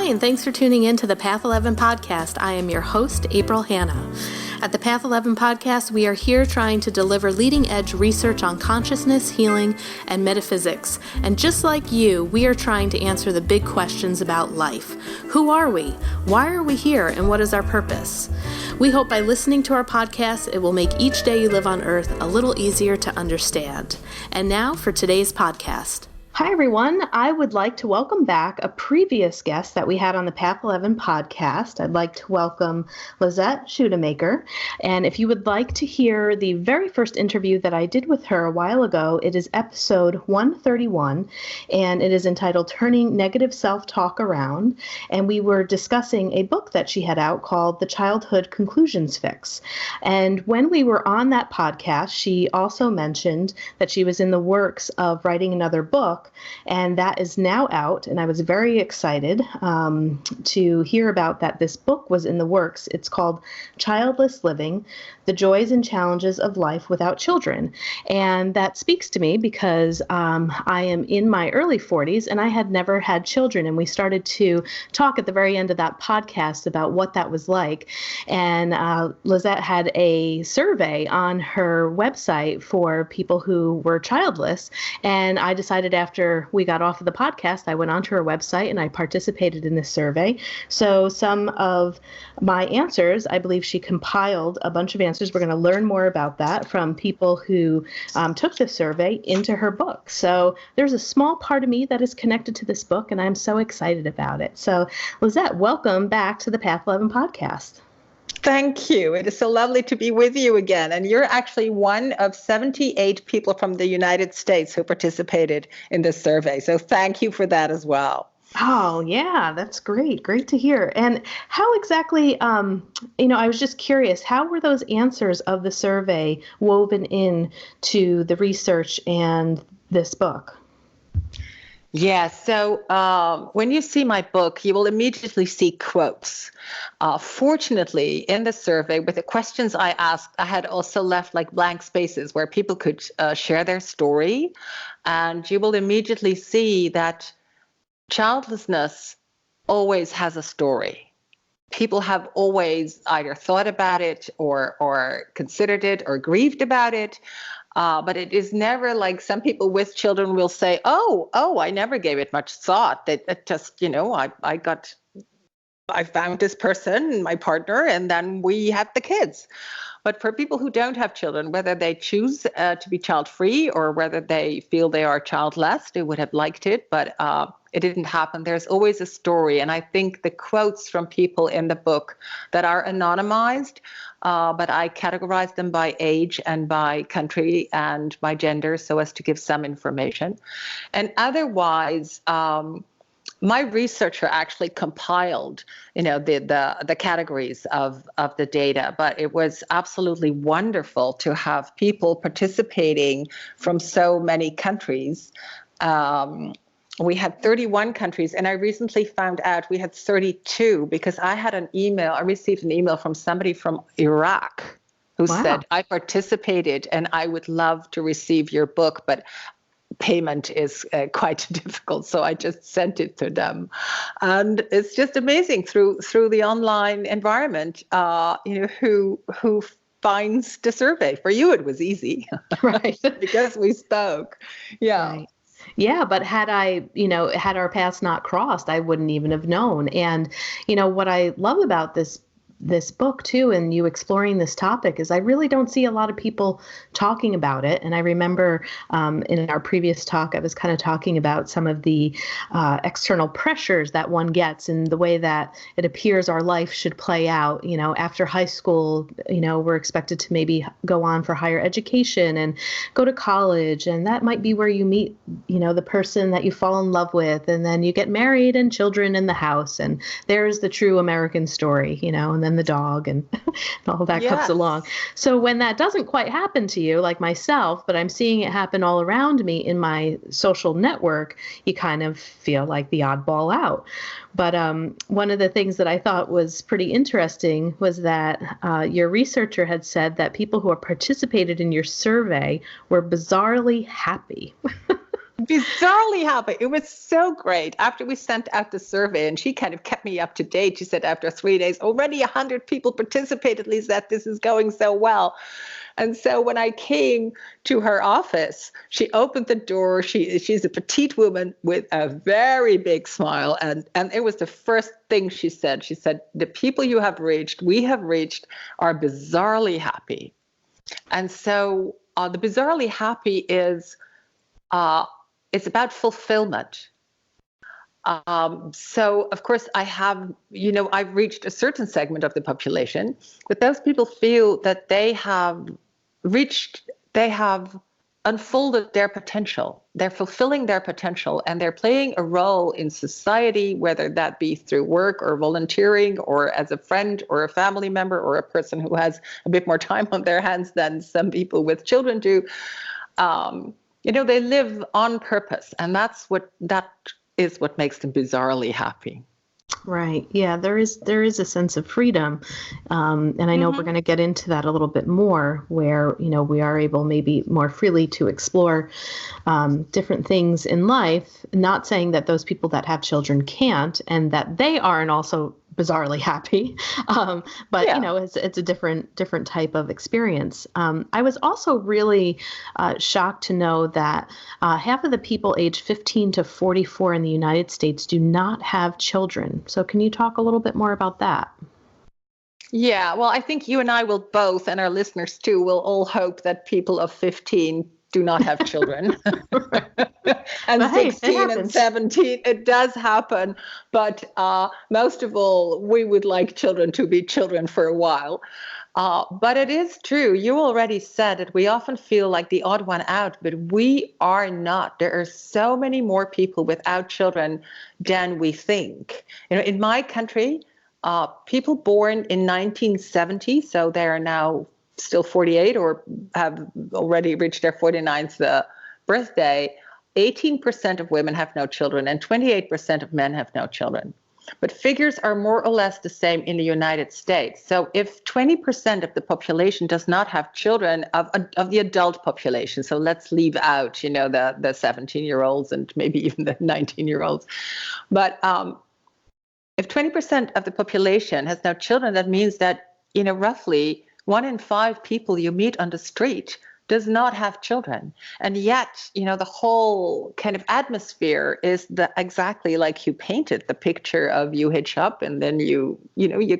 and thanks for tuning in to the Path 11 podcast. I am your host, April Hanna. At the Path 11 podcast, we are here trying to deliver leading-edge research on consciousness, healing, and metaphysics. And just like you, we are trying to answer the big questions about life. Who are we? Why are we here? And what is our purpose? We hope by listening to our podcast, it will make each day you live on Earth a little easier to understand. And now for today's podcast. Hi, everyone. I would like to welcome back a previous guest that we had on the Path 11 podcast. I'd like to welcome Lisette Schuitemaker. And if you would like to hear the very first interview that I did with her a while ago, it is episode 131, and it is entitled Turning Negative Self-Talk Around. And we were discussing a book that she had out called The Childhood Conclusions Fix. And when we were on that podcast, she also mentioned that she was in the works of writing another book. And that is now out, and I was very excited to hear about that. This book was in the works. It's called Childless Living, The Joys and Challenges of Life Without Children. And that speaks to me because I am in my early 40s, and I had never had children. And we started to talk at the very end of that podcast about what that was like. And Lisette had a survey on her website for people who were childless, and I decided after we got off of the podcast, I went onto her website and I participated in this survey. So some of my answers, I believe she compiled a bunch of answers. We're going to learn more about that from people who took the survey into her book. So there's a small part of me that is connected to this book, and I'm so excited about it. So Lisette, welcome back to the Path 11 podcast. Thank you. It is so lovely to be with you again. And you're actually one of 78 people from the United States who participated in this survey. So thank you for that as well. Oh, yeah, that's great. Great to hear. And how exactly, I was just curious, how were those answers of the survey woven in to the research and this book? Yeah, so when you see my book, you will immediately see quotes. Fortunately, in the survey, with the questions I asked, I had also left like blank spaces where people could share their story. And you will immediately see that childlessness always has a story. People have always either thought about it or considered it or grieved about it. But it is never like some people with children will say, oh, I never gave it much thought. That just, I found this person, my partner, and then we had the kids. But for people who don't have children, whether they choose to be child-free or whether they feel they are childless, they would have liked it, but it didn't happen. There's always a story. And I think the quotes from people in the book that are anonymized, but I categorize them by age and by country and by gender so as to give some information. And otherwise, my researcher actually compiled, the categories of the data, but it was absolutely wonderful to have people participating from so many countries. We had 31 countries, and I recently found out we had 32 because I received an email from somebody from Iraq who said, I participated and I would love to receive your book, but payment is quite difficult, so I just sent it to them. And it's just amazing through the online environment, who finds the survey. For you, it was easy, Right? because we spoke. Yeah. Right. Yeah, but had our paths not crossed, I wouldn't even have known. And, what I love about this book too, and you exploring this topic, is I really don't see a lot of people talking about it. And I remember in our previous talk, I was kind of talking about some of the external pressures that one gets and the way that it appears our life should play out. After high school, we're expected to maybe go on for higher education and go to college. And that might be where you meet, the person that you fall in love with. And then you get married and children in the house. And there's the true American story, and then the dog and all that comes along. So when that doesn't quite happen to you, like myself, but I'm seeing it happen all around me in my social network, you kind of feel like the oddball out. But one of the things that I thought was pretty interesting was that your researcher had said that people who have participated in your survey were bizarrely happy. bizarrely happy. It was so great. After we sent out the survey, and she kind of kept me up to date. She said after 3 days, already 100 people participated, Lisette. This is going so well. And so when I came to her office, she opened the door. She's a petite woman with a very big smile. And it was the first thing she said. She said, the people we have reached, are bizarrely happy. And so the bizarrely happy is, it's about fulfillment. So of course I've reached a certain segment of the population, but those people feel that they have unfolded their potential. They're fulfilling their potential, and they're playing a role in society, whether that be through work or volunteering or as a friend or a family member or a person who has a bit more time on their hands than some people with children do. They live on purpose, and that is what makes them bizarrely happy. Right. Yeah, there is a sense of freedom. And I know we're going to get into that a little bit more, where, we are able maybe more freely to explore different things in life, not saying that those people that have children can't, and that they aren't also bizarrely happy. But, it's a different type of experience. I was also really shocked to know that half of the people aged 15 to 44 in the United States do not have children. So can you talk a little bit more about that? Yeah, well, I think you and I will both, and our listeners too, will all hope that people of 15 do not have children. And 16 and 17, it does happen. But most of all, we would like children to be children for a while. But it is true. You already said it. We often feel like the odd one out, but we are not. There are so many more people without children than we think. In my country, people born in 1970, so they are now still 48 or have already reached their 49th birthday, 18% of women have no children and 28% of men have no children. But figures are more or less the same in the United States. So if 20% of the population does not have children, of the adult population, so let's leave out, the 17-year-olds and maybe even the 19-year-olds. But if 20% of the population has no children, that means that, roughly 1 in 5 people you meet on the street does not have children. And yet, the whole kind of atmosphere is exactly like you painted the picture of. You hitch up and then you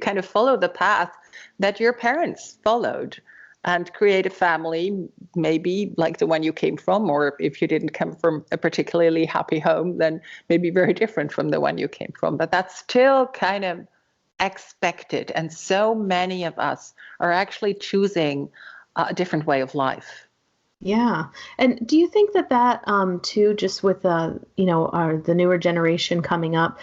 kind of follow the path that your parents followed and create a family, maybe like the one you came from, or if you didn't come from a particularly happy home, then maybe very different from the one you came from. But that's still kind of expected. And so many of us are actually choosing a different way of life. Yeah. And do you think that too, just with, the newer generation coming up,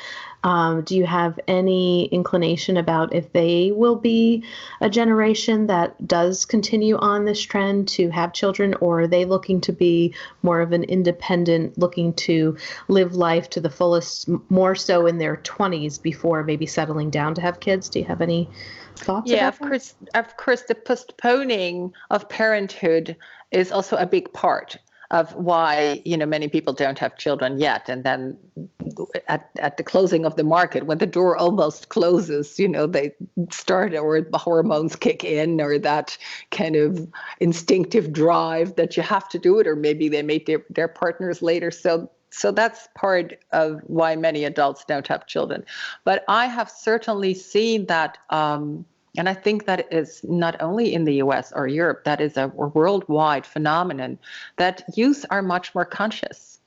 do you have any inclination about if they will be a generation that does continue on this trend to have children, or are they looking to be more of an independent, looking to live life to the fullest, more so in their 20s before maybe settling down to have kids? Do you have any thoughts about that? Of course, the postponing of parenthood is also a big part of why, many people don't have children yet. And then at the closing of the market, when the door almost closes, they start, or the hormones kick in, or that kind of instinctive drive that you have to do it, or maybe they meet their partners later. So that's part of why many adults don't have children. But I have certainly seen that, and I think that is not only in the US or Europe, that is a worldwide phenomenon, that youth are much more conscious.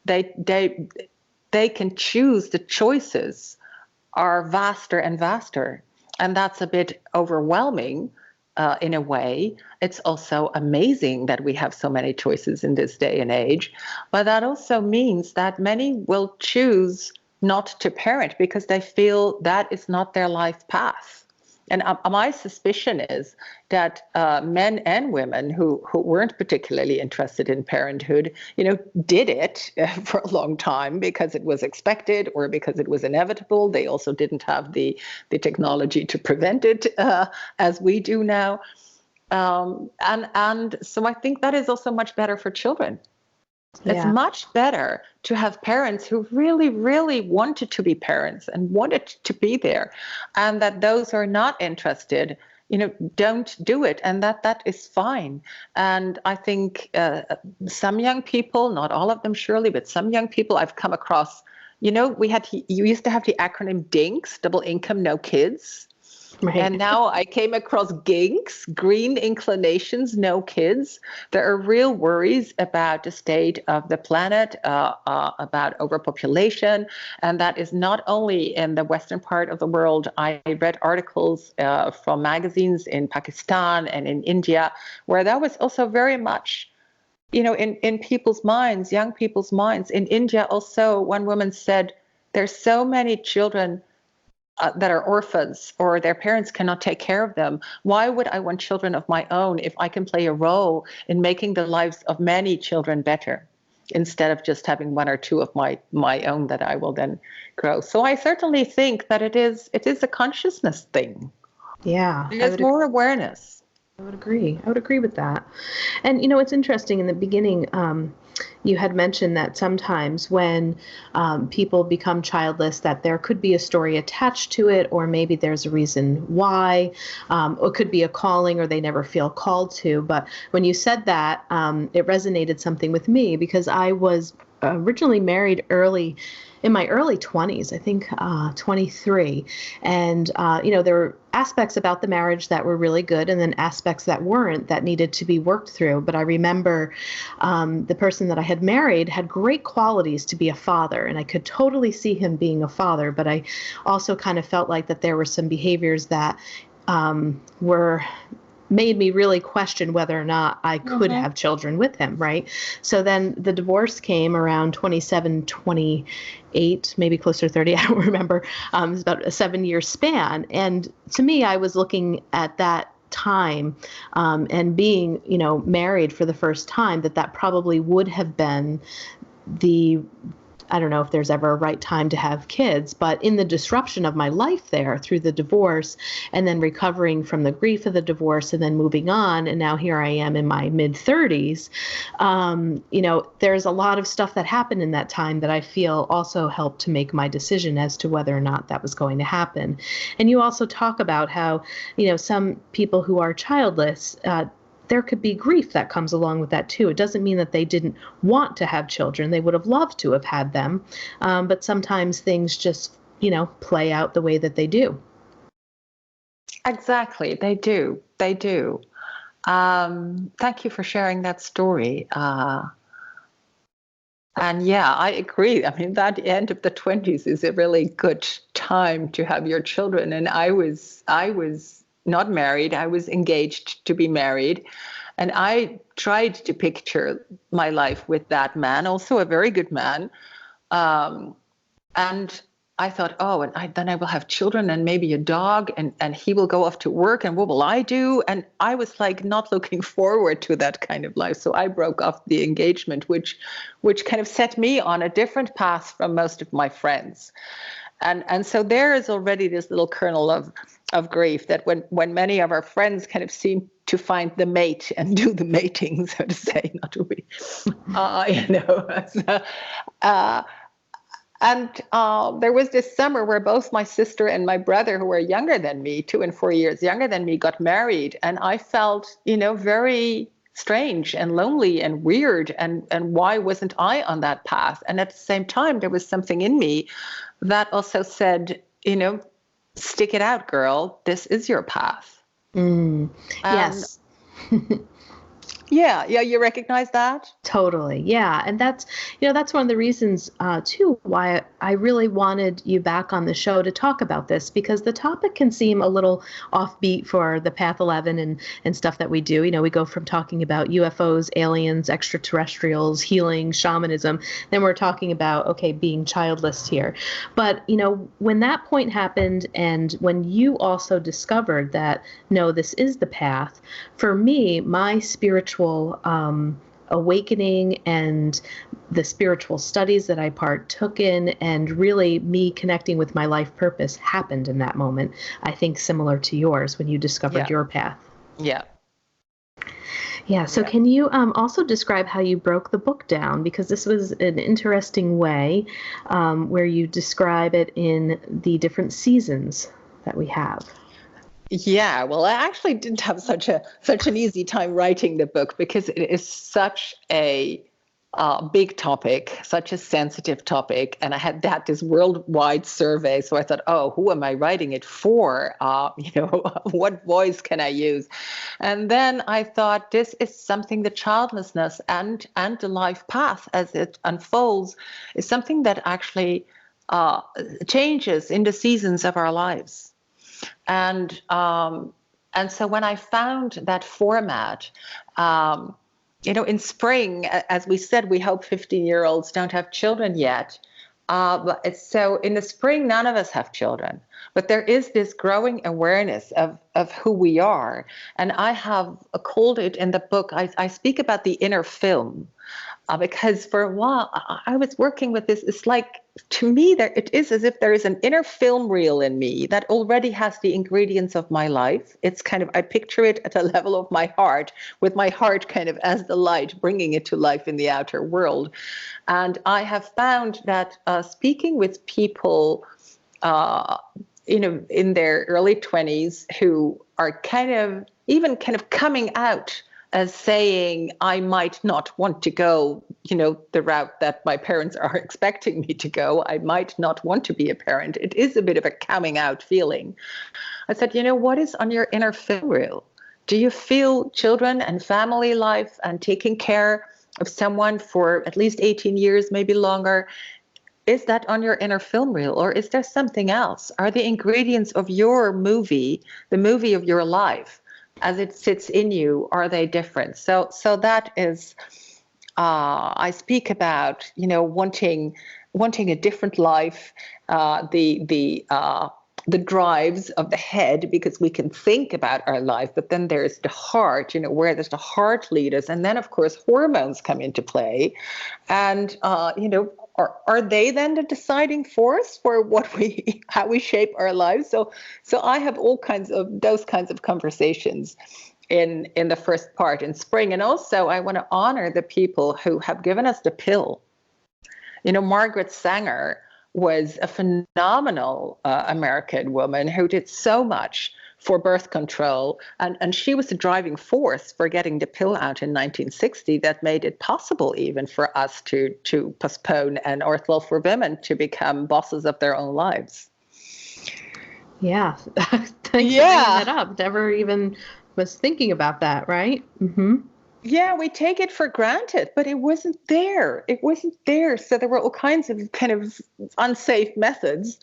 They can choose. The choices are vaster and vaster. And that's a bit overwhelming in a way. It's also amazing that we have so many choices in this day and age. But that also means that many will choose not to parent because they feel that is not their life path. And my suspicion is that men and women who weren't particularly interested in parenthood, did it for a long time because it was expected or because it was inevitable. They also didn't have the technology to prevent it as we do now. And so I think that is also much better for children. It's Yeah. much better to have parents who really, really wanted to be parents and wanted to be there, and that those who are not interested, don't do it, and that is fine. And I think some young people, not all of them surely, but some young people I've come across, you used to have the acronym DINKS, double income, no kids. Right. And now I came across GINKS, green inclinations, no kids. There are real worries about the state of the planet, about overpopulation. And that is not only in the Western part of the world. I read articles from magazines in Pakistan and in India, where that was also very much, in people's minds, young people's minds. In India also, one woman said, there's so many children that are orphans or their parents cannot take care of them. Why would I want children of my own if I can play a role in making the lives of many children better, instead of just having one or two of my own that I will then grow? So I certainly think that it is a consciousness thing. Yeah. There's more awareness. I would agree. I would agree with that. And, it's interesting in the beginning, you had mentioned that sometimes when people become childless, that there could be a story attached to it, or maybe there's a reason why, or it could be a calling, or they never feel called to. But when you said that, it resonated something with me, because I was originally married in my early 20s, I think 23. And, there were aspects about the marriage that were really good, and then aspects that weren't, that needed to be worked through. But I remember the person that I had married had great qualities to be a father, and I could totally see him being a father. But I also kind of felt like that there were some behaviors that made me really question whether or not I could have children with him, right? So then the divorce came around 27, 28, maybe closer to 30, I don't remember. It was about a 7-year span. And to me, I was looking at that time and being, married for the first time, that probably would have been I don't know if there's ever a right time to have kids, but in the disruption of my life there through the divorce, and then recovering from the grief of the divorce, and then moving on, and now here I am in my mid-30s, there's a lot of stuff that happened in that time that I feel also helped to make my decision as to whether or not that was going to happen. And you also talk about how, some people who are childless, there could be grief that comes along with that too. It doesn't mean that they didn't want to have children. They would have loved to have had them. But sometimes things just, play out the way that they do. Exactly. They do. They do. Thank you for sharing that story. And yeah, I agree. I mean, that end of the 20s is a really good time to have your children. And I was not married. I was engaged to be married. And I tried to picture my life with that man, also a very good man. And I thought, then I will have children and maybe a dog, and he will go off to work, and what will I do? And I was like not looking forward to that kind of life. So I broke off the engagement, which kind of set me on a different path from most of my friends. And so there is already this little kernel of grief that when many of our friends kind of seem to find the mate and do the mating, so to say, not to be, and there was this summer where both my sister and my brother, who were younger than me, 2 and 4 years younger than me, got married. And I felt, very strange and lonely and weird. And why wasn't I on that path? And at the same time, there was something in me that also said, stick it out, girl. This is your path. Yes. Yeah, you recognize that? Totally. Yeah. And that's one of the reasons, too, why I really wanted you back on the show to talk about this, because the topic can seem a little offbeat for the Path 11 and stuff that we do. We go from talking about UFOs, aliens, extraterrestrials, healing, shamanism, then we're talking about, being childless here. But, when that point happened, and when you also discovered that, no, this is the path, for me, my spiritual awakening and the spiritual studies that I partook in, and really me connecting with my life purpose, happened in that moment. I think similar to yours when you discovered your path. Yeah. Yeah. So can you also describe how you broke the book down? Because this was an interesting way where you describe it in the different seasons that we have. Yeah, well, I actually didn't have such an easy time writing the book because it is such a big topic, such a sensitive topic, and I had this worldwide survey. So I thought, oh, who am I writing it for? What voice can I use? And then I thought, this is something, the childlessness and the life path as it unfolds is something that actually changes in the seasons of our lives. And so when I found that format, in spring, as we said, we hope 15-year-olds don't have children yet. So in the spring, none of us have children, but there is this growing awareness of who we are. And I have called it in the book, I speak about the inner film. Because for a while I was working with this. It's like, to me, it is as if there is an inner film reel in me that already has the ingredients of my life. It's kind of, I picture it at a level of my heart, with my heart kind of as the light, bringing it to life in the outer world. And I have found that speaking with people, in their early 20s who are kind of coming out as saying, I might not want to go, the route that my parents are expecting me to go. I might not want to be a parent. It is a bit of a coming out feeling. I said, what is on your inner film reel? Do you feel children and family life and taking care of someone for at least 18 years, maybe longer? Is that on your inner film reel, or is there something else? Are the ingredients of your movie, the movie of your life, as it sits in you, are they different? So that is, I speak about, wanting a different life, the drives of the head, because we can think about our life, but then there's the heart, where does the heart lead us? And then, of course, hormones come into play. And, are they then the deciding force for how we shape our lives? So I have all kinds of those kinds of conversations in the first part in spring. And also I want to honor the people who have given us the pill. Margaret Sanger was a phenomenal American woman who did so much for birth control. And she was the driving force for getting the pill out in 1960 that made it possible even for us to postpone for women to become bosses of their own lives. Yeah. Thanks for bringing that up. Never even was thinking about that, right? Mm-hmm. Yeah, we take it for granted, but it wasn't there. So there were all kinds of kind of unsafe methods.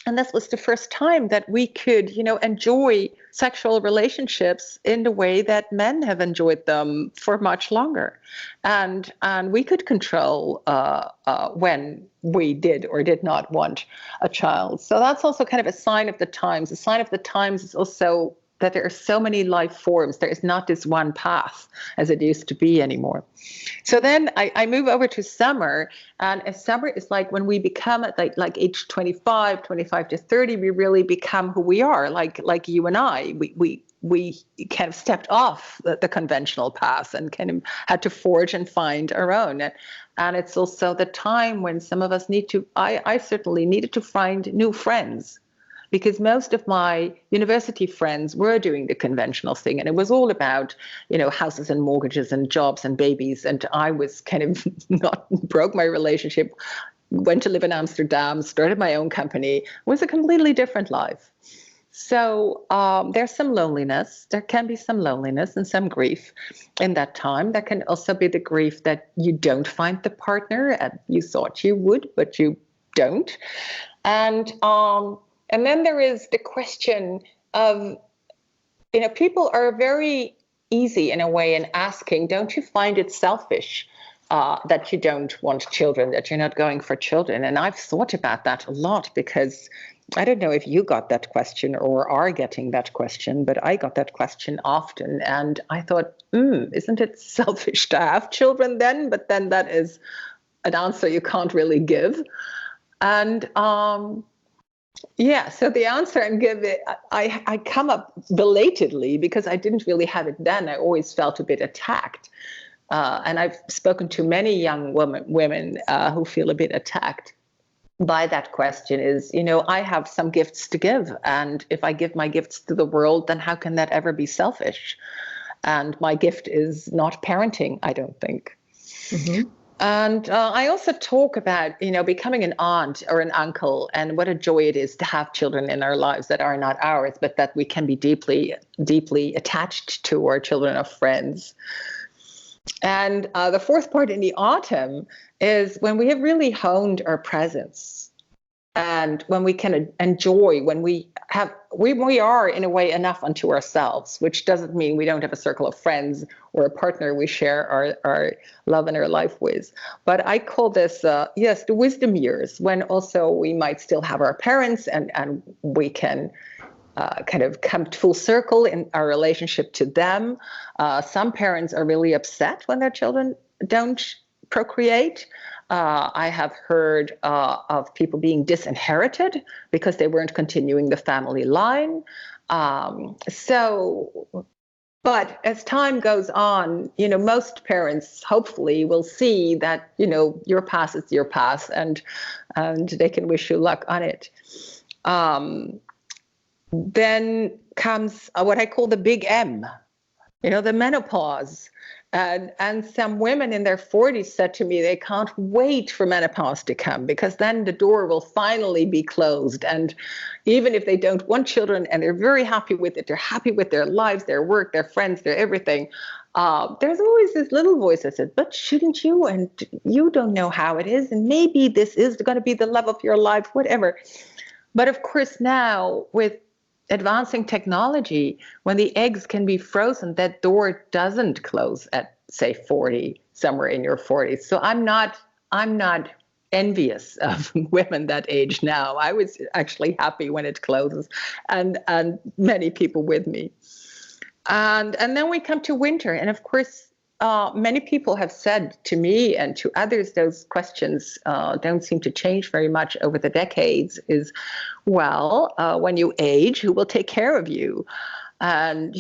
And this was the first time that we could, enjoy sexual relationships in the way that men have enjoyed them for much longer. And we could control when we did or did not want a child. So that's also kind of a sign of the times. A sign of the times is also that there are so many life forms. There is not this one path as it used to be anymore. So then I move over to summer, and summer is like when we become at like age 25 to 30, we really become who we are, like you and I. We kind of stepped off the conventional path and kind of had to forge and find our own. And it's also the time when some of us I certainly needed to find new friends, because most of my university friends were doing the conventional thing, and it was all about, houses and mortgages and jobs and babies. And I was kind of broke my relationship, went to live in Amsterdam, started my own company. It was a completely different life. So there's some loneliness. There can be some loneliness and some grief in that time. There can also be the grief that you don't find the partner and you thought you would, but you don't. And then there is the question of, people are very easy in a way in asking, don't you find it selfish that you don't want children, that you're not going for children? And I've thought about that a lot, because I don't know if you got that question or are getting that question, but I got that question often. And I thought, isn't it selfish to have children then? But then that is an answer you can't really give. And Yeah, so the answer I'm giving, I come up belatedly because I didn't really have it then. I always felt a bit attacked. And I've spoken to many young women who feel a bit attacked by that question is, I have some gifts to give. And if I give my gifts to the world, then how can that ever be selfish? And my gift is not parenting, I don't think. Mm-hmm. And I also talk about, becoming an aunt or an uncle and what a joy it is to have children in our lives that are not ours, but that we can be deeply, deeply attached to, our children of friends. And the fourth part in the autumn is when we have really honed our presence and when we can enjoy, when we are in a way enough unto ourselves, which doesn't mean we don't have a circle of friends or a partner we share our love and our life with. But I call this, the wisdom years, when also we might still have our parents and we can kind of come full circle in our relationship to them. Some parents are really upset when their children don't procreate. I have heard of people being disinherited because they weren't continuing the family line. But as time goes on, most parents hopefully will see that, your past is your past and they can wish you luck on it. Then comes what I call the big M, the menopause. And some women in their 40s said to me they can't wait for menopause to come because then the door will finally be closed. And even if they don't want children and they're very happy with it, they're happy with their lives, their work, their friends, their everything. There's always this little voice that says, but shouldn't you? And you don't know how it is. And maybe this is going to be the love of your life, whatever. But of course, now with advancing technology, when the eggs can be frozen, that door doesn't close at, say, 40, somewhere in your 40s. So I'm not envious of women that age now. I was actually happy when it closes, and many people with me. And then we come to winter, and of course, many people have said to me and to others, those questions don't seem to change very much over the decades, is, well, when you age, who will take care of you? And,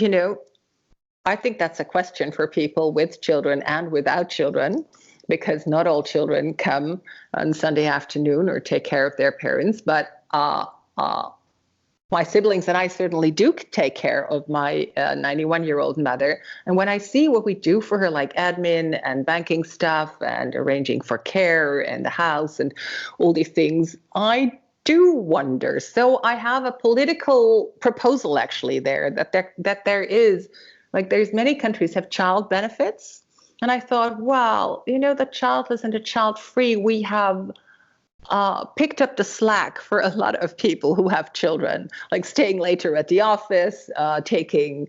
I think that's a question for people with children and without children, because not all children come on Sunday afternoon or take care of their parents, but my siblings and I certainly do take care of my 91-year-old mother. And when I see what we do for her, like admin and banking stuff and arranging for care and the house and all these things, I do wonder. So I have a political proposal actually there that there is, like, there's many countries have child benefits. And I thought, wow, the childless and the child-free, we have picked up the slack for a lot of people who have children, like staying later at the office, taking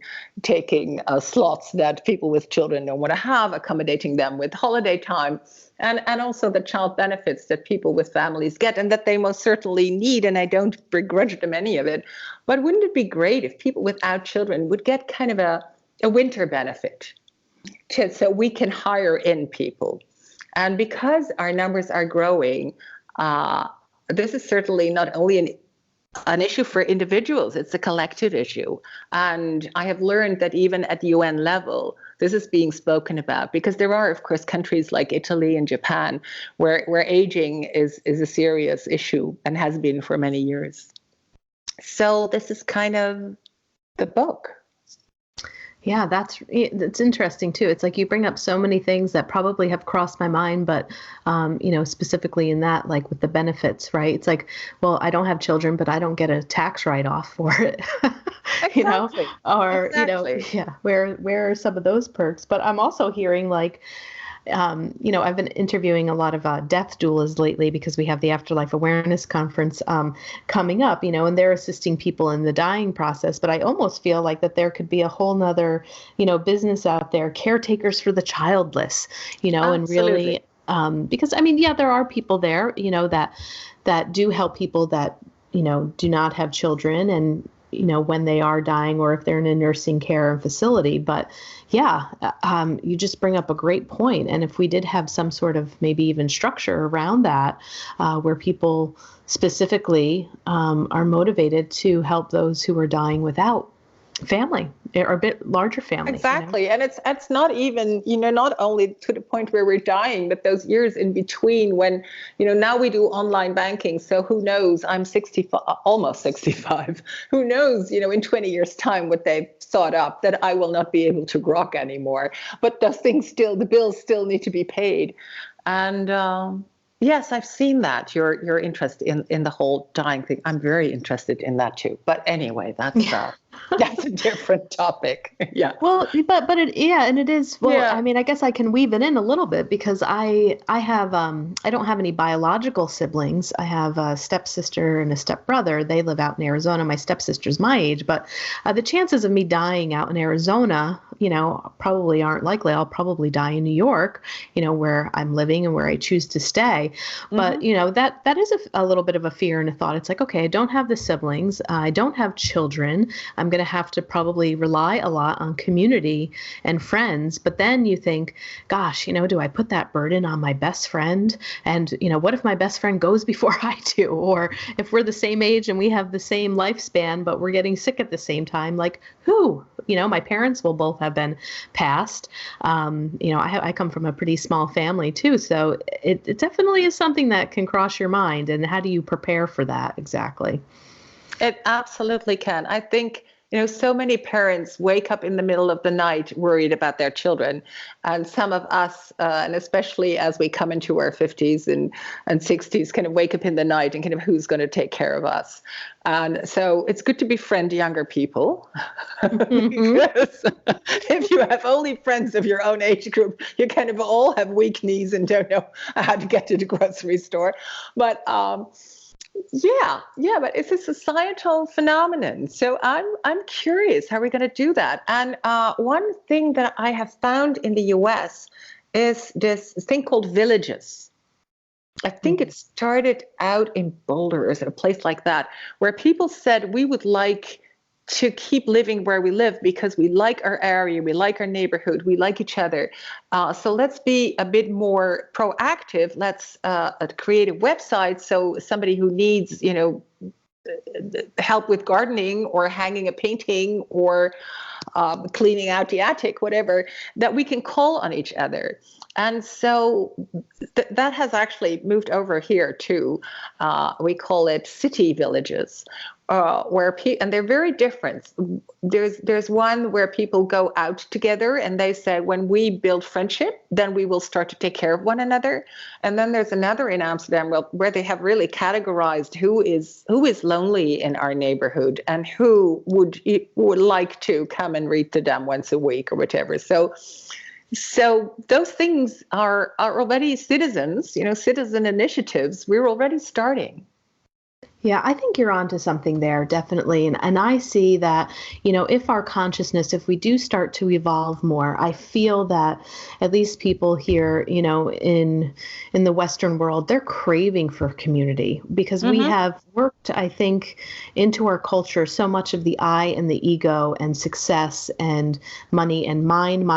slots that people with children don't want to have, accommodating them with holiday time, and also the child benefits that people with families get and that they most certainly need, and I don't begrudge them any of it. But wouldn't it be great if people without children would get kind of a winter benefit so we can hire in people? And because our numbers are growing, this is certainly not only an issue for individuals, it's a collective issue. And I have learned that even at the UN level, this is being spoken about, because there are, of course, countries like Italy and Japan where aging is a serious issue and has been for many years. So this is kind of the book. Yeah, that's interesting too. It's like you bring up so many things that probably have crossed my mind, but specifically in that, like with the benefits, right? It's like, well, I don't have children, but I don't get a tax write-off for it, Exactly. or Exactly. where are some of those perks? But I'm also hearing like, I've been interviewing a lot of death doulas lately because we have the Afterlife Awareness Conference coming up, and they're assisting people in the dying process. But I almost feel like that there could be a whole nother, business out there, caretakers for the childless, and really, because there are people there, that do help people that, do not have children, and when they are dying or if they're in a nursing care facility. But yeah, you just bring up a great point. And if we did have some sort of maybe even structure around that, where people specifically are motivated to help those who are dying without family or a bit larger family. Exactly. And it's not even, not only to the point where we're dying, but those years in between when, now we do online banking. So who knows, I'm 65, almost 65. Who knows, in 20 years time, what they've thought up that I will not be able to grok anymore. But those things the bills still need to be paid. And yes, I've seen that, your interest in the whole dying thing. I'm very interested in that too. But anyway, that's a different topic. Yeah. Well, but it is. Well, Yeah. I mean, I guess I can weave it in a little bit because I have I don't have any biological siblings. I have a stepsister and a stepbrother. They live out in Arizona. My stepsister's my age, but the chances of me dying out in Arizona, probably aren't likely. I'll probably die in New York, where I'm living and where I choose to stay. But that is a little bit of a fear and a thought. It's like, okay, I don't have the siblings. I don't have children. I'm going to have to probably rely a lot on community and friends. But then you think, gosh, do I put that burden on my best friend? And, what if my best friend goes before I do? Or if we're the same age and we have the same lifespan, but we're getting sick at the same time, like who? My parents will both have been passed. I come from a pretty small family too. So it definitely is something that can cross your mind. And how do you prepare for that exactly? It absolutely can. I think, so many parents wake up in the middle of the night worried about their children. And some of us, and especially as we come into our 50s and 60s, kind of wake up in the night and kind of who's going to take care of us. And so it's good to befriend younger people. Because if you have only friends of your own age group, you kind of all have weak knees and don't know how to get to the grocery store. But but it's a societal phenomenon. So I'm curious how we're going to do that. And one thing that I have found in the US is this thing called villages. I think it started out in Boulder or a place like that, where people said we would like to keep living where we live because we like our area, we like our neighborhood, we like each other. So let's be a bit more proactive. Let's create a website so somebody who needs, help with gardening or hanging a painting or cleaning out the attic, whatever, that we can call on each other. And so that has actually moved over here too. We call it city villages. And they're very different. There's one where people go out together and they say, when we build friendship, then we will start to take care of one another. And then there's another in Amsterdam where they have really categorized who is lonely in our neighborhood and who would like to come and read to them once a week or whatever. So those things are already citizens, citizen initiatives. We're already starting. Yeah, I think you're onto something there, definitely. And I see that, if our consciousness, if we do start to evolve more, I feel that at least people here, in the Western world, they're craving for community because we have worked, I think, into our culture so much of the I and the ego and success and money and mine.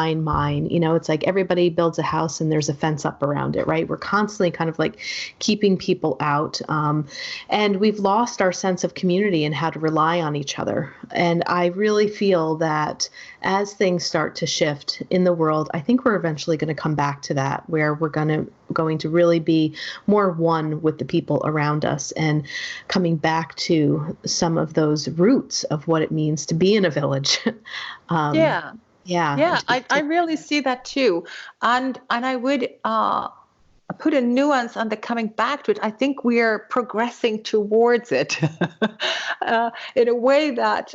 It's like everybody builds a house and there's a fence up around it, right? We're constantly kind of like keeping people out. And we've lost our sense of community and how to rely on each other. And I really feel that as things start to shift in the world, I think we're eventually going to come back to that, where we're going to really be more one with the people around us and coming back to some of those roots of what it means to be in a village. Yeah, I really see that too. And I would put a nuance on the coming back to it. I think we are progressing towards it in a way that,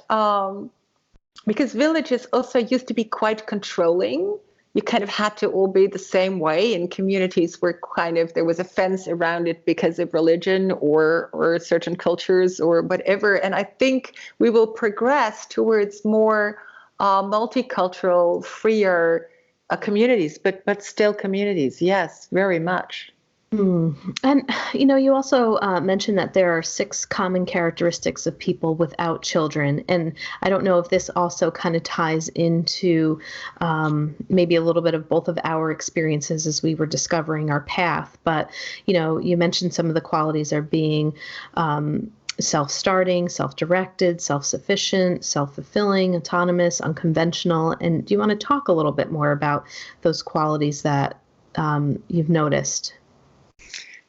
because villages also used to be quite controlling. You kind of had to all be the same way, and communities were there was a fence around it because of religion or certain cultures or whatever. And I think we will progress towards more multicultural, freer communities, but still communities. Yes, very much. And, you also mentioned that there are 6 common characteristics of people without children. And I don't know if this also kind of ties into maybe a little bit of both of our experiences as we were discovering our path. But, you mentioned some of the qualities are being self-starting, self-directed, self-sufficient, self-fulfilling, autonomous, unconventional. And do you want to talk a little bit more about those qualities that you've noticed?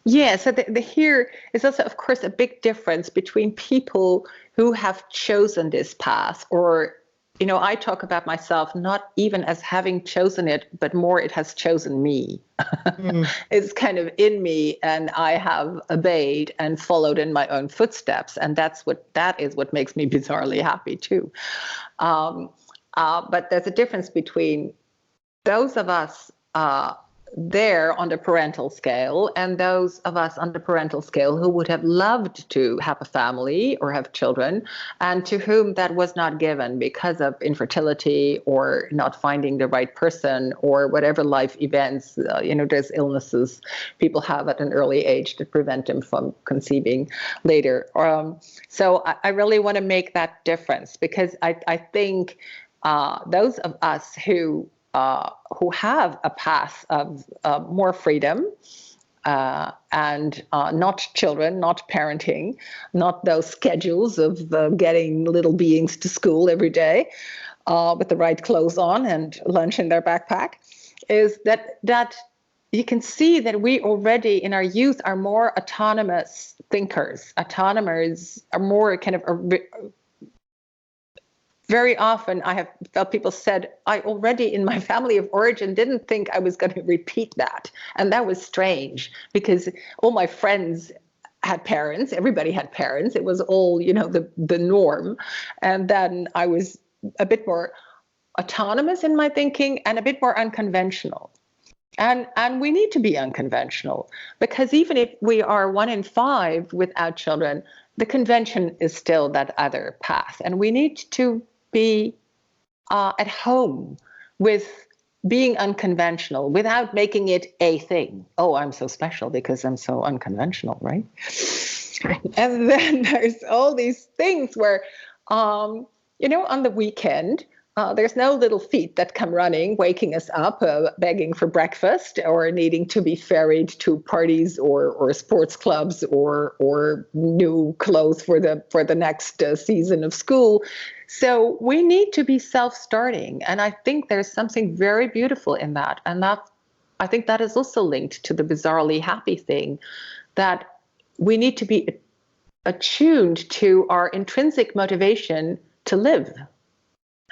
Yeah, so here is also, of course, a big difference between people who have chosen this path, or, I talk about myself not even as having chosen it, but more it has chosen me. It's kind of in me, and I have obeyed and followed in my own footsteps, and that is what makes me bizarrely happy too. But there's a difference between those of us there on the parental scale and those of us on the parental scale who would have loved to have a family or have children, and to whom that was not given because of infertility or not finding the right person or whatever life events. There's illnesses people have at an early age that prevent them from conceiving later. So I really want to make that difference, because I think those of us who have a path of more freedom and not children, not parenting, not those schedules of getting little beings to school every day with the right clothes on and lunch in their backpack, is that you can see that we already in our youth are more autonomous thinkers. Autonomers are more kind of very often I have felt people said, I already in my family of origin didn't think I was going to repeat that. And that was strange, because all my friends had parents, everybody had parents. It was all, the norm. And then I was a bit more autonomous in my thinking and a bit more unconventional. And we need to be unconventional, because even if we are 1 in 5 without children, the convention is still that other path. And we need to be at home with being unconventional without making it a thing. Oh, I'm so special because I'm so unconventional, right? And then there's all these things where, on the weekend, there's no little feet that come running, waking us up, begging for breakfast, or needing to be ferried to parties or sports clubs or new clothes for the next season of school. So we need to be self-starting, and I think there's something very beautiful in that. And I think that is also linked to the bizarrely happy thing, that we need to be attuned to our intrinsic motivation to live,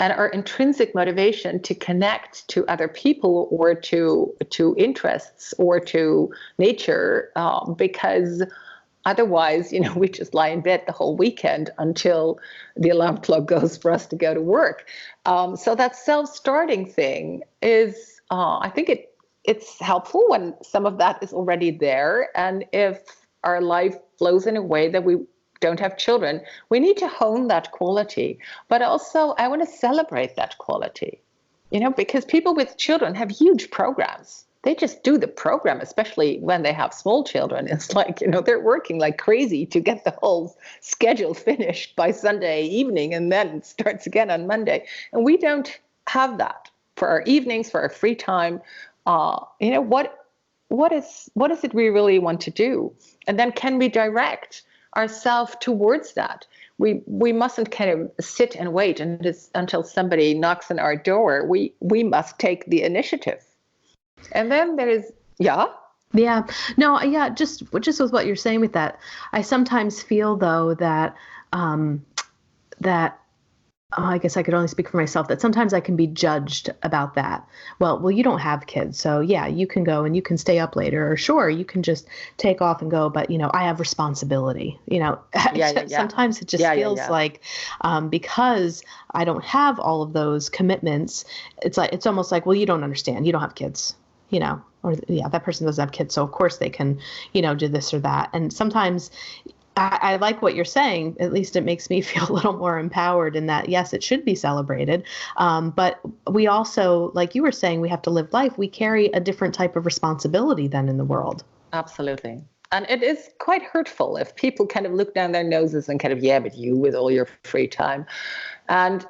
and our intrinsic motivation to connect to other people or to interests or to nature, because otherwise, we just lie in bed the whole weekend until the alarm clock goes for us to go to work. So that self-starting thing is, I think it's helpful when some of that is already there. And if our life flows in a way that we don't have children, we need to hone that quality. But also, I want to celebrate that quality, because people with children have huge programs. They just do the program, especially when they have small children. It's like, they're working like crazy to get the whole schedule finished by Sunday evening, and then it starts again on Monday. And we don't have that for our evenings, for our free time. What is it we really want to do? And then can we direct ourselves towards that? We mustn't kind of sit and wait until somebody knocks on our door. We must take the initiative. And then there is, yeah. No, just with what you're saying with that, I sometimes feel though that I guess I could only speak for myself, that sometimes I can be judged about that. Well, you don't have kids, so yeah, you can go and you can stay up later, or sure, you can just take off and go, but I have responsibility. Sometimes it just feels like because I don't have all of those commitments, it's almost like, well, you don't understand, you don't have kids, or that person doesn't have kids, so of course they can, do this or that. And sometimes I like what you're saying. At least it makes me feel a little more empowered in that, yes, it should be celebrated. But we also, like you were saying, we have to live life. We carry a different type of responsibility than in the world. Absolutely. And it is quite hurtful if people kind of look down their noses and kind of, yeah, but you with all your free time. And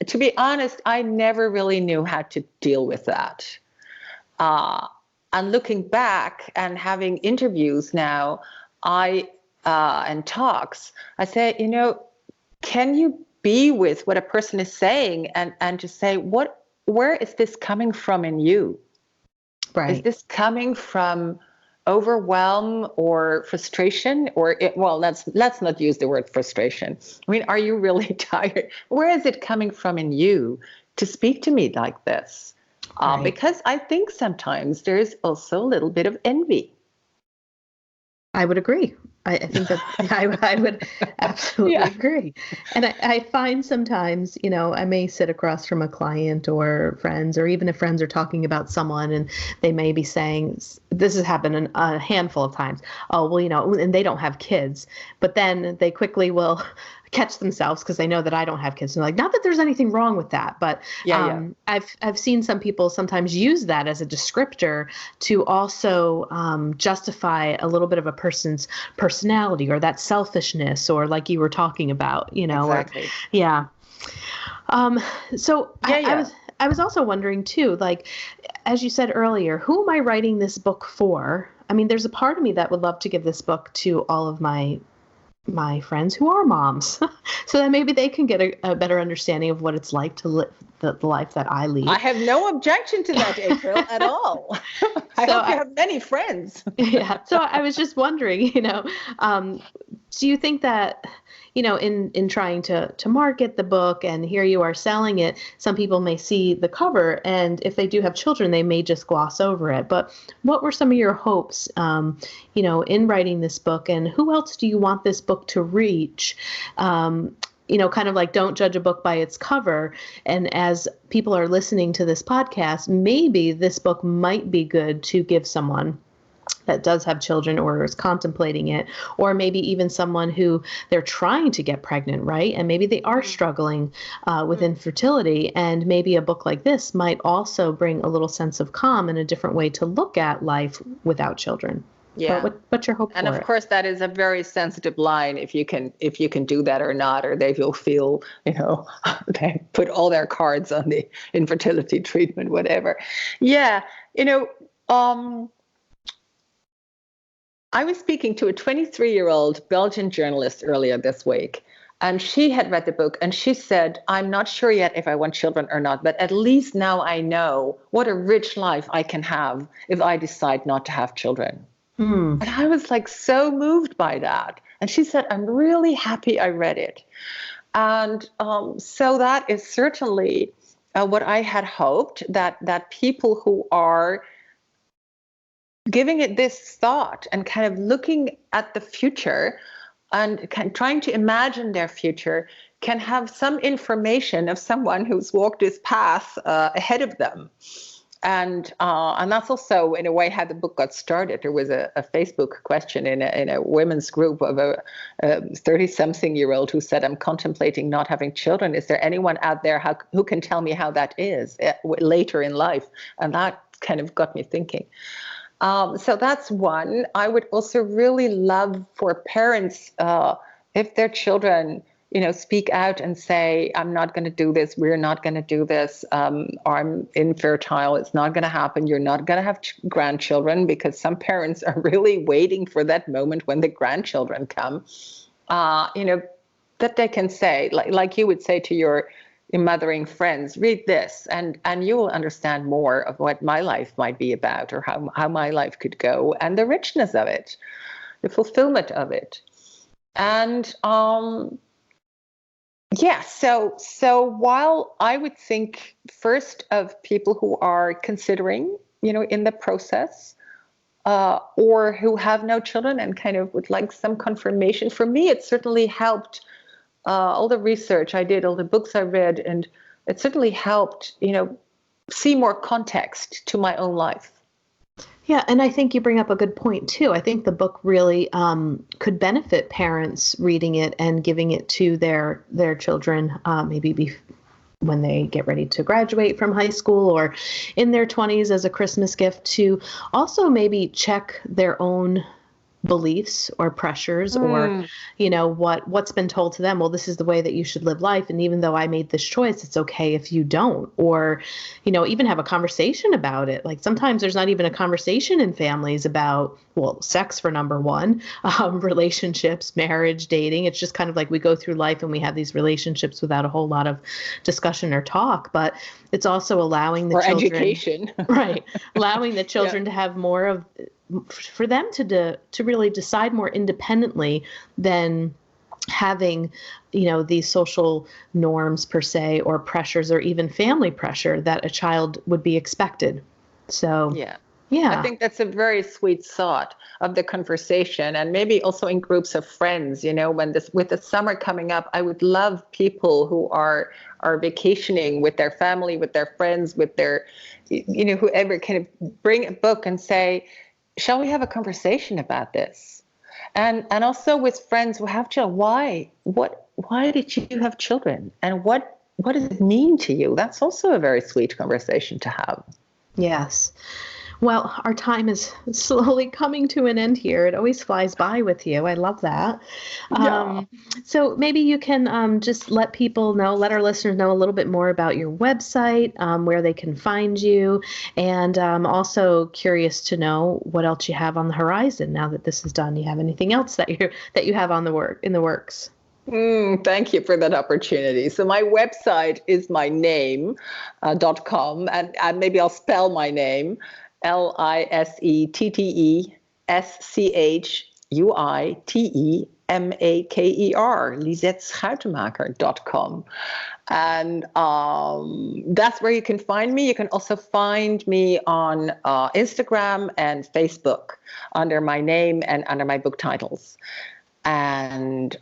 to be honest, I never really knew how to deal with that. And looking back and having interviews now, and talks, I say, can you be with what a person is saying and just say, where is this coming from in you? Right. Is this coming from overwhelm or frustration, let's not use the word frustration. I mean, are you really tired? Where is it coming from in you to speak to me like this? Right. Because I think sometimes there is also a little bit of envy. I would agree. I think that I would absolutely agree. And I find sometimes, I may sit across from a client or friends, or even if friends are talking about someone and they may be saying, this has happened a handful of times. Oh, well, and they don't have kids, but then they quickly will catch themselves because they know that I don't have kids. And they're like, not that there's anything wrong with that, but I've seen some people sometimes use that as a descriptor to also justify a little bit of a person's personality or that selfishness, or like you were talking about, Exactly. I was also wondering too, like, as you said earlier, who am I writing this book for? I mean, there's a part of me that would love to give this book to all of my friends who are moms so that maybe they can get a better understanding of what it's like to live the life that I lead. I have no objection to that, April, at all. I hope you have many friends. Yeah. So I was just wondering, do you think that, in trying to market the book, and here you are selling it, some people may see the cover, and if they do have children, they may just gloss over it. But what were some of your hopes, in writing this book, and who else do you want this book to reach? Kind of like, don't judge a book by its cover. And as people are listening to this podcast, maybe this book might be good to give someone that does have children or is contemplating it, or maybe even someone who they're trying to get pregnant, right? And maybe they are struggling with infertility. And maybe a book like this might also bring a little sense of calm and a different way to look at life without children. Yeah. What's your hope for it? And of course, that is a very sensitive line, if you can do that or not, or they will feel, they put all their cards on the infertility treatment, whatever. Yeah. I was speaking to a 23-year-old Belgian journalist earlier this week, and she had read the book, and she said, I'm not sure yet if I want children or not, but at least now I know what a rich life I can have if I decide not to have children. And I was like so moved by that. And she said, I'm really happy I read it. And so that is certainly what I had hoped, that people who are giving it this thought and kind of looking at the future and trying to imagine their future can have some information of someone who's walked this path ahead of them. And that's also, in a way, how the book got started. There was a Facebook question in a women's group of a 30-something-year-old who said, I'm contemplating not having children. Is there anyone out there who can tell me how that is later in life? And that kind of got me thinking. So that's one. I would also really love for parents, if their children speak out and say, I'm not going to do this, we're not going to do this, or I'm infertile, it's not going to happen, you're not going to have grandchildren, because some parents are really waiting for that moment when the grandchildren come, that they can say, like you would say to your mothering friends, read this, and you will understand more of what my life might be about, or how my life could go, and the richness of it, the fulfillment of it. And so while I would think first of people who are considering, in the process, or who have no children and kind of would like some confirmation, for me, it certainly helped all the research I did, all the books I read, and it certainly helped, see more context to my own life. Yeah, and I think you bring up a good point, too. I think the book really could benefit parents reading it and giving it to their children, maybe when they get ready to graduate from high school or in their 20s as a Christmas gift, to also maybe check their own beliefs or pressures or, what's been told to them. Well, this is the way that you should live life. And even though I made this choice, it's okay if you don't, or, even have a conversation about it. Like sometimes there's not even a conversation in families about, well, sex for number one, relationships, marriage, dating. It's just kind of like we go through life and we have these relationships without a whole lot of discussion or talk, but it's also allowing the children, education, right. Allowing the children to have more of, for them to really decide more independently than having, these social norms per se, or pressures, or even family pressure that a child would be expected. So, yeah. I think that's a very sweet thought of the conversation, and maybe also in groups of friends, with the summer coming up, I would love people who are vacationing with their family, with their friends, with their, whoever, kind of bring a book and say, shall we have a conversation about this? And also with friends who have children, why did you have children? And what does it mean to you? That's also a very sweet conversation to have. Yes. Well, our time is slowly coming to an end here. It always flies by with you. I love that. So maybe you can just let our listeners know a little bit more about your website, where they can find you, and also curious to know what else you have on the horizon now that this is done. You have anything else that you have in the works? Thank you for that opportunity. So my website is my name, .com, and maybe I'll spell my name. LisetteSchuitemaker, Schuitemaker.com. And that's where you can find me. You can also find me on Instagram and Facebook under my name and under my book titles. And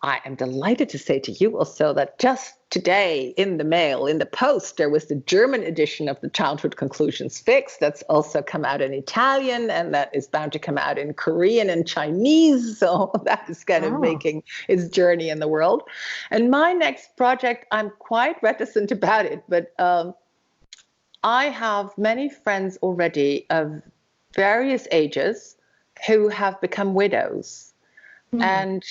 I am delighted to say to you also that just today in the mail, in the post, there was the German edition of the Childhood Conclusions Fix that's also come out in Italian, and that is bound to come out in Korean and Chinese. So that is kind of making its journey in the world. And my next project, I'm quite reticent about it, but I have many friends already of various ages who have become widows. And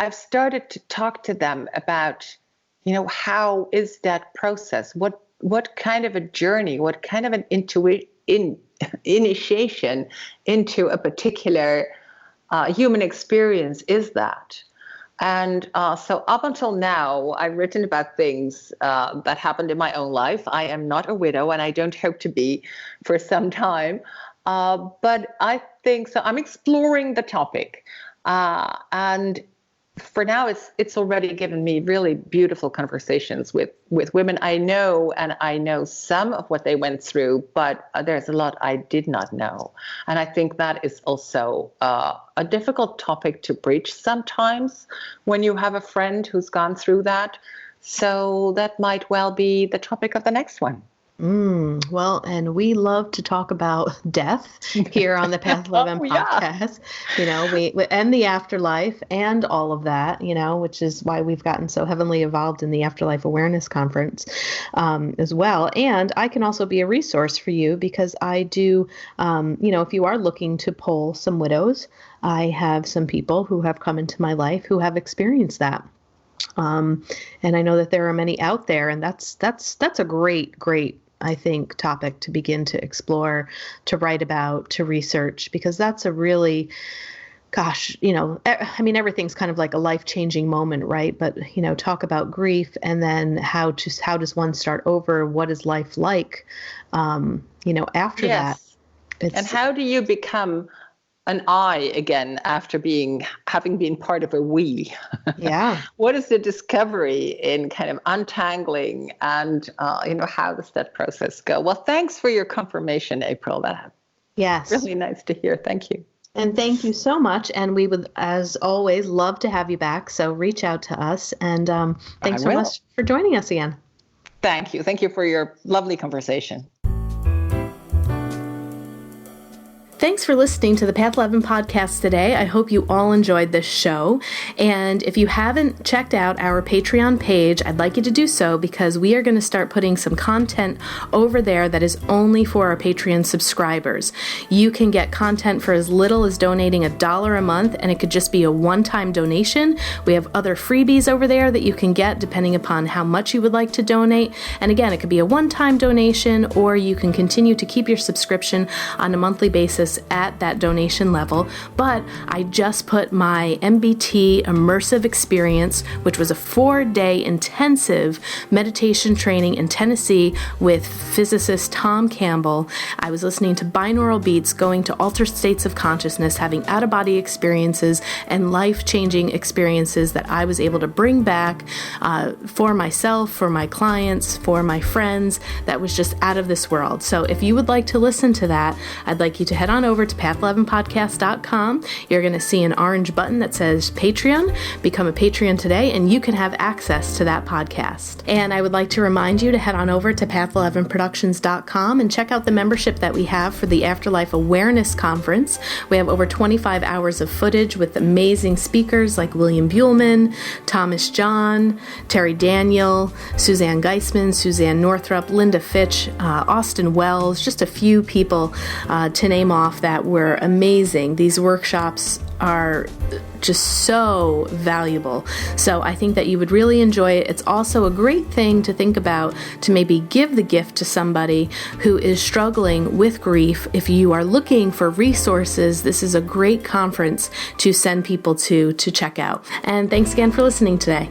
I've started to talk to them about, how is that process? What kind of a journey? What kind of an initiation into a particular human experience is that? And so up until now, I've written about things that happened in my own life. I am not a widow, and I don't hope to be for some time. But I think so. I'm exploring the topic, and for now, it's already given me really beautiful conversations with women I know, and I know some of what they went through, but there's a lot I did not know, and I think that is also a difficult topic to breach sometimes when you have a friend who's gone through that. So that might well be the topic of the next one. Well, and we love to talk about death here on the Path 11 podcast, we and the afterlife and all of that, which is why we've gotten so heavily involved in the Afterlife Awareness Conference as well. And I can also be a resource for you because I do, if you are looking to pull some widows, I have some people who have come into my life who have experienced that. And I know that there are many out there, and that's a great, I think, topic to begin to explore, to write about, to research, because that's a really, everything's kind of like a life-changing moment, right? But, talk about grief, and then how does one start over? What is life like, after that? And how do you become an I again after having been part of a we? Yeah. What is the discovery in kind of untangling, and how does that process go? Well, thanks for your confirmation, April. Yes, really nice to hear. Thank you. And thank you so much. And we would, as always, love to have you back. So reach out to us. And thanks so much for joining us again. Thank you. Thank you for your lovely conversation. Thanks for listening to the Path 11 podcast today. I hope you all enjoyed this show. And if you haven't checked out our Patreon page, I'd like you to do so because we are going to start putting some content over there that is only for our Patreon subscribers. You can get content for as little as donating $1 a month, and it could just be a one-time donation. We have other freebies over there that you can get depending upon how much you would like to donate. And again, it could be a one-time donation, or you can continue to keep your subscription on a monthly basis at that donation level. But I just put my Mbt Immersive Experience, which was a 4-day intensive meditation training in Tennessee with physicist Tom Campbell. I was listening to binaural beats, going to altered states of consciousness, having out-of-body experiences and life-changing experiences that I was able to bring back for myself, for my clients, for my friends. That was just out of this world. So if you would like to listen to that, I'd like you to head on over to path11podcast.com. You're going to see an orange button that says Patreon. Become a Patreon today, and you can have access to that podcast. And I would like to remind you to head on over to path11productions.com and check out the membership that we have for the Afterlife Awareness Conference. We have over 25 hours of footage with amazing speakers like William Buhlman, Thomas John, Terry Daniel, Suzanne Geisman, Suzanne Northrup, Linda Fitch, Austin Wells, just a few people to name off that were amazing. These workshops are just so valuable. So I think that you would really enjoy it. It's also a great thing to think about to maybe give the gift to somebody who is struggling with grief. If you are looking for resources, this is a great conference to send people to check out. And thanks again for listening today.